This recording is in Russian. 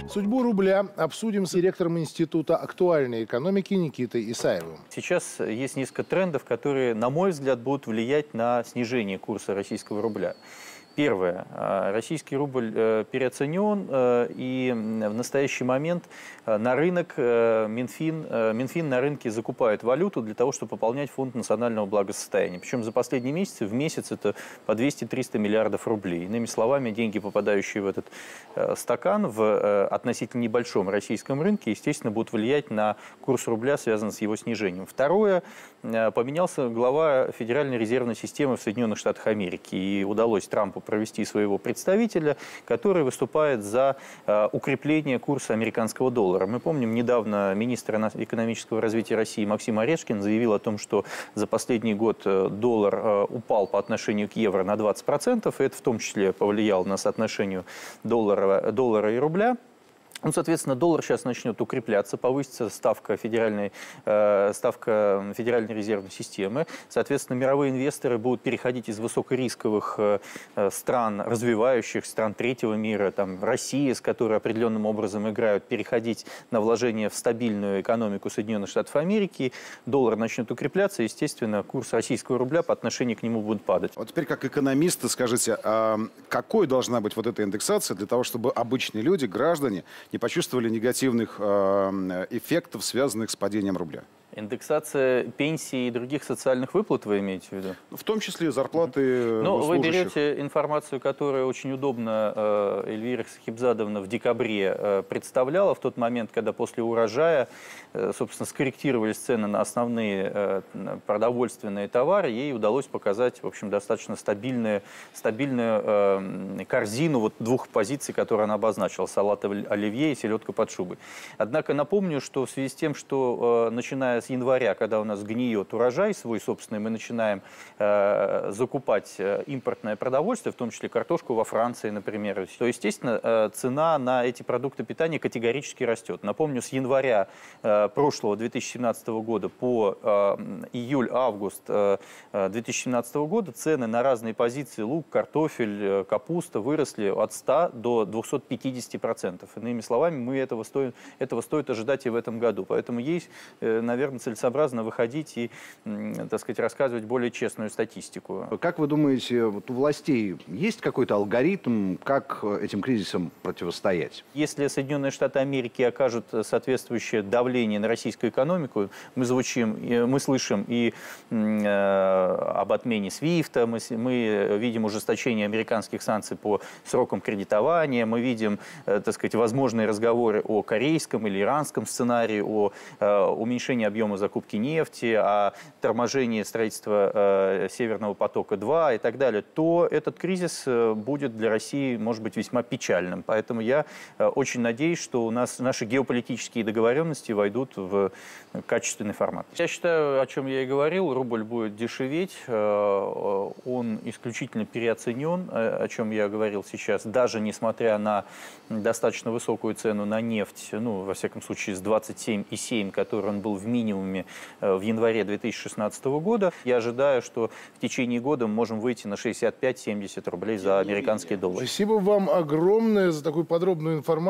Судьбу рубля обсудим с директором Института актуальной экономики Никитой Исаевым. Сейчас есть несколько трендов, которые, на мой взгляд, будут влиять на снижение курса российского рубля. Первое. Российский рубль переоценен, и в настоящий момент на рынок Минфин на рынке закупает валюту для того, чтобы пополнять фонд национального благосостояния. Причем за последние месяцы в месяц это по 200-300 миллиардов рублей. Иными словами, деньги, попадающие в этот стакан в относительно небольшом российском рынке, естественно, будут влиять на курс рубля, связанный с его снижением. Второе. Поменялся глава Федеральной резервной системы в Соединенных Штатах Америки, и удалось Трампу провести своего представителя, который выступает за укрепление курса американского доллара. Мы помним, недавно министр экономического развития России Максим Орешкин заявил о том, что за последний год доллар упал по отношению к евро на 20%, и это в том числе повлияло на соотношение доллара и рубля. Ну, соответственно, доллар сейчас начнет укрепляться, повысится ставка Федеральной резервной системы. Соответственно, мировые инвесторы будут переходить из высокорисковых стран, развивающих стран третьего мира, там, России, с которой определенным образом играют, переходить на вложения в стабильную экономику Соединенных Штатов Америки. Доллар начнет укрепляться, естественно, курс российского рубля по отношению к нему будет падать. Вот теперь, как экономисты, скажите, какой должна быть вот эта индексация для того, чтобы обычные люди, граждане, не почувствовали негативных эффектов, связанных с падением рубля? Индексация пенсий и других социальных выплат вы имеете в виду? В том числе зарплаты Ну, вы служащих. берете информацию, которую очень удобно Эльвира Сахибзадовна в декабре представляла, в тот момент, когда после урожая, собственно, скорректировались цены на основные продовольственные товары, ей удалось показать, в общем, достаточно стабильную корзину вот двух позиций, которые она обозначила: салат оливье и селедка под шубой. Однако напомню, что в связи с тем, что начиная с января, когда у нас гниет урожай свой собственный, мы начинаем закупать импортное продовольствие, в том числе картошку во Франции, например, то, естественно, цена на эти продукты питания категорически растет. Напомню, с января прошлого 2017 года по июль-август 2017 года цены на разные позиции: лук, картофель, капуста выросли от 100 до 250%. Иными словами, этого стоит ожидать и в этом году. Поэтому есть, наверное, целесообразно выходить и, так сказать, рассказывать более честную статистику. Как вы думаете, вот у властей есть какой-то алгоритм, как этим кризисам противостоять? Если Соединенные Штаты Америки окажут соответствующее давление на российскую экономику, мы слышим и об отмене СВИФТа, мы видим ужесточение американских санкций по срокам кредитования, мы видим, так сказать, возможные разговоры о корейском или иранском сценарии, о уменьшении объема закупки нефти, о торможении строительства Северного потока-2 и так далее, то этот кризис будет для России, может быть, весьма печальным. Поэтому я очень надеюсь, что у нас наши геополитические договоренности войдут в качественный формат. Я считаю, о чем я и говорил, рубль будет дешеветь, он исключительно переоценен, о чем я говорил сейчас, даже несмотря на достаточно высокую цену на нефть, ну, во всяком случае, с 27,7, который он был в минимуме в январе 2016 года. Я ожидаю, что в течение года мы можем выйти на 65-70 рублей за американский доллар. Спасибо вам огромное за такую подробную информацию.